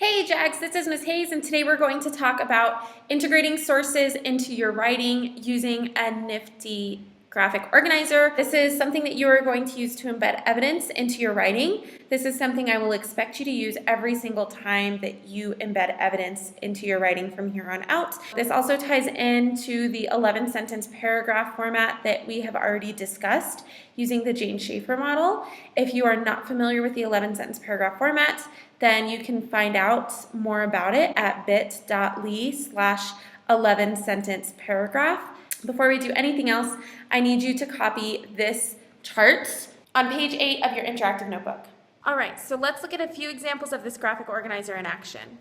Hey Jags, this is Ms. Hayes, and today we're going to talk about integrating sources into your writing using a nifty graphic organizer. This is something that you are going to use to embed evidence into your writing. This is something I will expect you to use every single time that you embed evidence into your writing from here on out. This also ties into the 11-sentence paragraph format that we have already discussed using the Jane Schaefer model. If you are not familiar with the 11-sentence paragraph format, then you can find out more about it at bit.ly/11-sentence paragraph. Before we do anything else, I need you to copy this chart on page 8 of your interactive notebook. All right, so let's look at a few examples of this graphic organizer in action.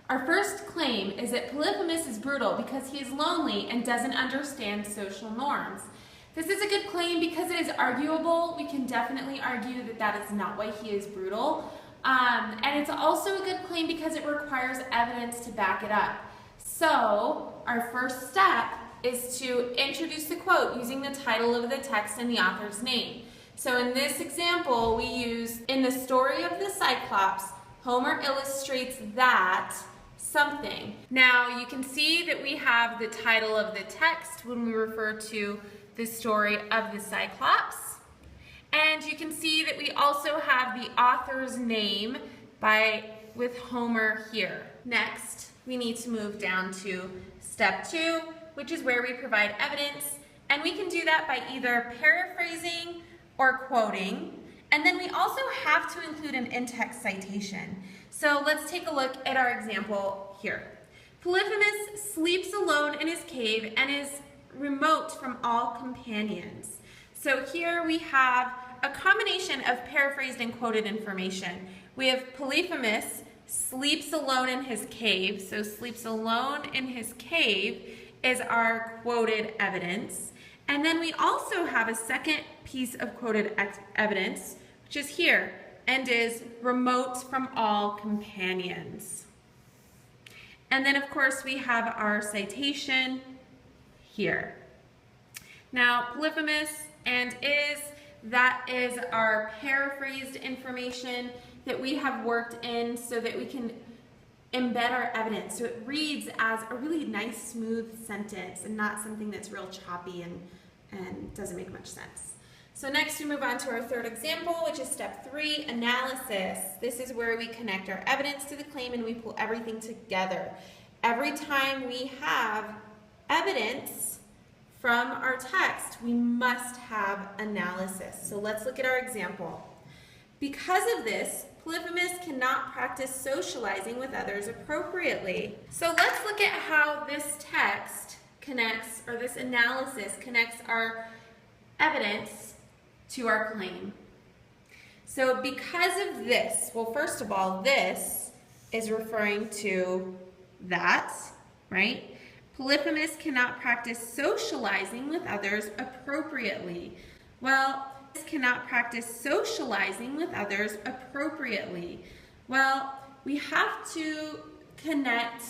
Our first claim is that Polygamous is brutal because he is lonely and doesn't understand social norms. This is a good claim because it is arguable. We can definitely argue that that is not why he is brutal. And it's also a good claim because it requires evidence to back it up. So our first step is to introduce the quote using the title of the text and the author's name. So in this example, we use, in the story of the Cyclops, Homer illustrates that something. Now you can see that we have the title of the text when we refer to the story of the Cyclops. And you can see that we also have the author's name with Homer here. Next, we need to move down to step 2, which is where we provide evidence. And we can do that by either paraphrasing or quoting. And then we also have to include an in-text citation. So let's take a look at our example here. Polygamous sleeps alone in his cave and is remote from all companions. So here we have a combination of paraphrased and quoted information. We have Polygamous sleeps alone in his cave. So sleeps alone in his cave is our quoted evidence. And then we also have a second piece of quoted evidence, which is here, and is remote from all companions. And then of course we have our citation here. Now Polygamous and that is our paraphrased information that we have worked in so that we can embed our evidence. So it reads as a really nice, smooth sentence and not something that's real choppy and doesn't make much sense. So next we move on to our third example, which is step 3, analysis. This is where we connect our evidence to the claim and we pull everything together. Every time we have evidence from our text, we must have analysis. So let's look at our example. Because of this, Polygamous cannot practice socializing with others appropriately. So let's look at how this text connects, or this analysis connects our evidence to our claim. So because of this, well, first of all, this is referring to that, right? Polygamous cannot practice socializing with others appropriately. Well, this cannot practice socializing with others appropriately. Well, we have to connect.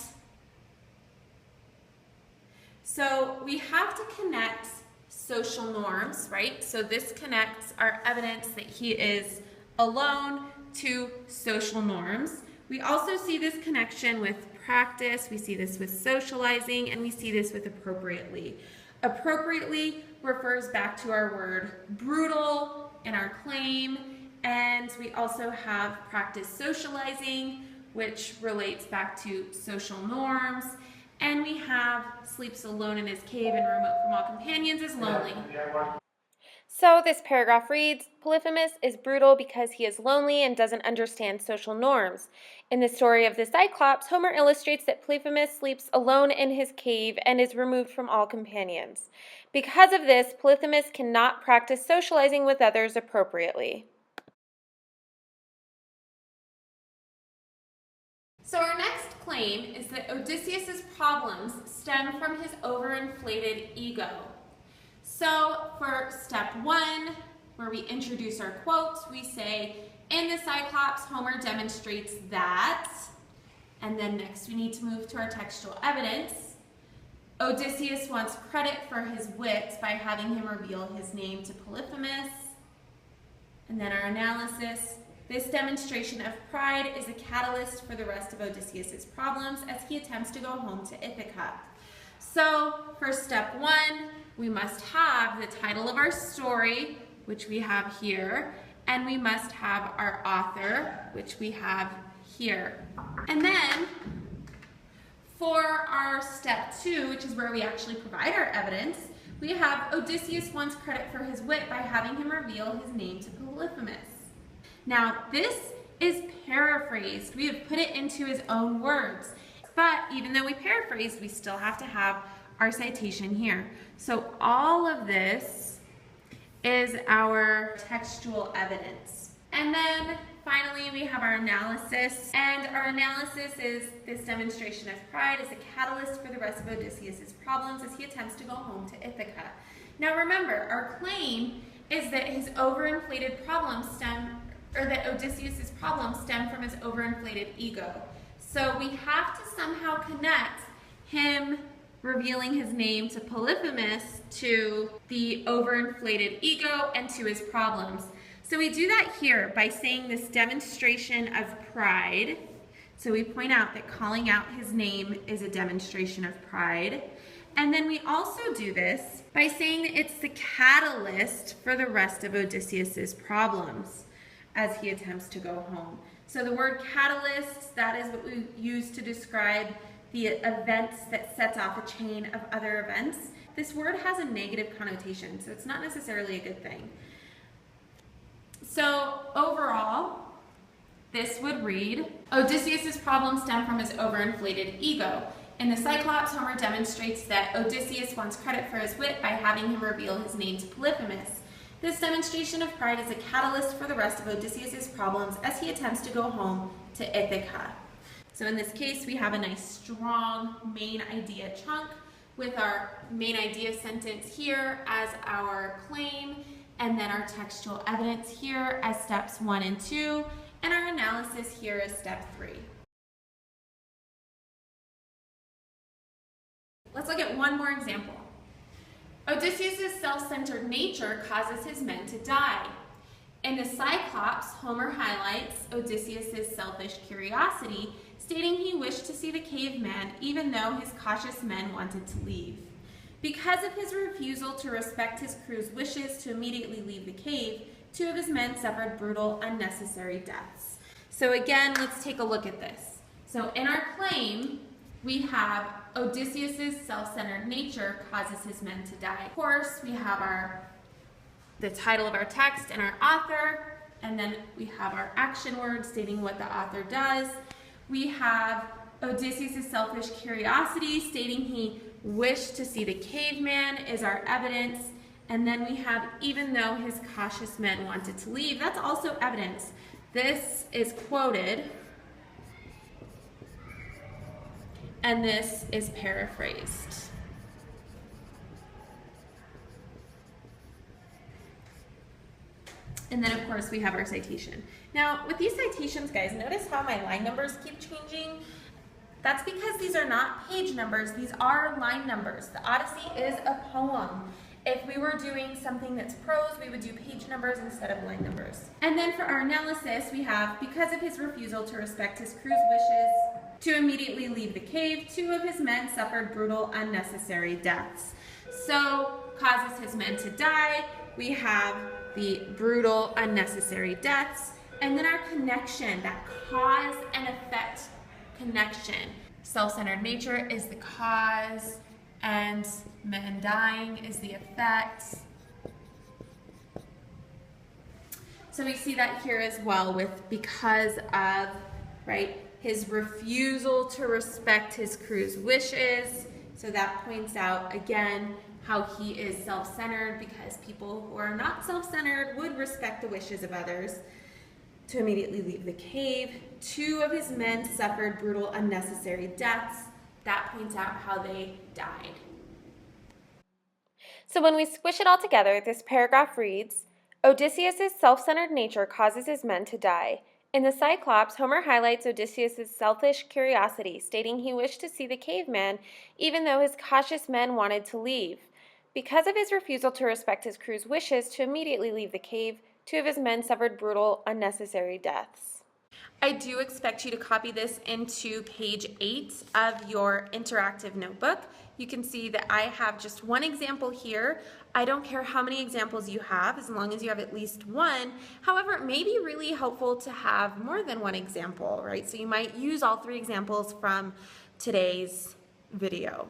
So we have to connect social norms, right? So this connects our evidence that he is alone to social norms. We also see this connection with practice, we see this with socializing, and we see this with appropriately. Appropriately refers back to our word brutal in our claim, and we also have practice socializing, which relates back to social norms, and we have sleeps alone in his cave and remote from all companions is lonely. So this paragraph reads, Polygamous is brutal because he is lonely and doesn't understand social norms. In the story of the Cyclops, Homer illustrates that Polygamous sleeps alone in his cave and is removed from all companions. Because of this, Polygamous cannot practice socializing with others appropriately. So our next claim is that Odysseus' problems stem from his overinflated ego. So for step 1, where we introduce our quotes, we say, in the Cyclops, Homer demonstrates that, and then next we need to move to our textual evidence. Odysseus wants credit for his wit by having him reveal his name to Polygamous. And then our analysis. This demonstration of pride is a catalyst for the rest of Odysseus's problems as he attempts to go home to Ithaca. So for step 1, we must have the title of our story, which we have here, and we must have our author, which we have here. And then for our step 2, which is where we actually provide our evidence, we have Odysseus wants credit for his wit by having him reveal his name to Polyphemus. Now, this is paraphrased. We have put it into his own words. But even though we paraphrased, we still have to have our citation here. So all of this is our textual evidence. And then finally, we have our analysis. And our analysis is this demonstration of pride is a catalyst for the rest of Odysseus's problems as he attempts to go home to Ithaca. Now remember, our claim is that his overinflated problems that Odysseus's problems stem from his overinflated ego. So we have to somehow connect him revealing his name to Polyphemus to the overinflated ego and to his problems. So we do that here by saying this demonstration of pride. So we point out that calling out his name is a demonstration of pride. And then we also do this by saying that it's the catalyst for the rest of Odysseus's problems as he attempts to go home. So the word catalyst, that is what we use to describe the events that sets off a chain of other events. This word has a negative connotation, so it's not necessarily a good thing. So overall, this would read, Odysseus's problems stem from his overinflated ego. In the Cyclops, Homer demonstrates that Odysseus wants credit for his wit by having him reveal his name to Polyphemus. This demonstration of pride is a catalyst for the rest of Odysseus's problems as he attempts to go home to Ithaca. So in this case, we have a nice strong main idea chunk with our main idea sentence here as our claim, and then our textual evidence here as steps 1 and 2, and our analysis here as step 3. Let's look at one more example. Odysseus' self-centered nature causes his men to die. In the Cyclops, Homer highlights Odysseus' selfish curiosity, stating he wished to see the caveman even though his cautious men wanted to leave. Because of his refusal to respect his crew's wishes to immediately leave the cave, 2 of his men suffered brutal, unnecessary deaths. So again, let's take a look at this. So in our claim, we have Odysseus' self-centered nature causes his men to die. Of course, we have the title of our text and our author, and then we have our action word stating what the author does. We have Odysseus' selfish curiosity stating he wished to see the caveman is our evidence. And then we have even though his cautious men wanted to leave. That's also evidence. This is quoted. And this is paraphrased. And then, of course, we have our citation. Now, with these citations, guys, notice how my line numbers keep changing? That's because these are not page numbers. These are line numbers. The Odyssey is a poem. If we were doing something that's prose, we would do page numbers instead of line numbers. And then for our analysis, we have, because of his refusal to respect his crew's wishes to immediately leave the cave, 2 of his men suffered brutal, unnecessary deaths. So, causes his men to die. We have the brutal, unnecessary deaths. And then our connection, that cause and effect connection. Self-centered nature is the cause, and men dying is the effect. So we see that here as well with because of, right, his refusal to respect his crew's wishes. So that points out, again, how he is self-centered because people who are not self-centered would respect the wishes of others. To immediately leave the cave. 2 of his men suffered brutal, unnecessary deaths. That points out how they died. So when we squish it all together, this paragraph reads, Odysseus' self-centered nature causes his men to die. In the Cyclops, Homer highlights Odysseus' selfish curiosity, stating he wished to see the caveman even though his cautious men wanted to leave. Because of his refusal to respect his crew's wishes to immediately leave the cave, 2 of his men suffered brutal, unnecessary deaths. I do expect you to copy this into page 8 of your interactive notebook. You can see that I have just one example here. I don't care how many examples you have, as long as you have at least one. However, it may be really helpful to have more than one example, right? So you might use all 3 examples from today's video.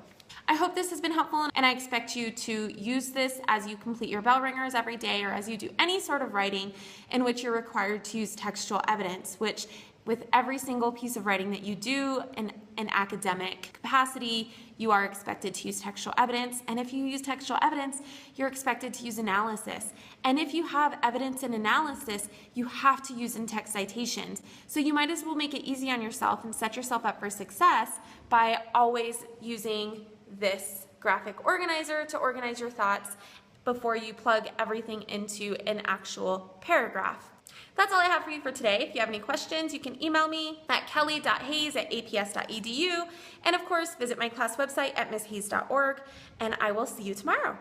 I hope this has been helpful, and I expect you to use this as you complete your bell ringers every day, or as you do any sort of writing in which you're required to use textual evidence, which with every single piece of writing that you do in an academic capacity, you are expected to use textual evidence. And if you use textual evidence, you're expected to use analysis. And if you have evidence and analysis, you have to use in-text citations. So you might as well make it easy on yourself and set yourself up for success by always using this graphic organizer to organize your thoughts before you plug everything into an actual paragraph. That's all I have for you for today. If you have any questions, you can email me at kelly.hayes@aps.edu. And of course, visit my class website at misshayes.org, and I will see you tomorrow.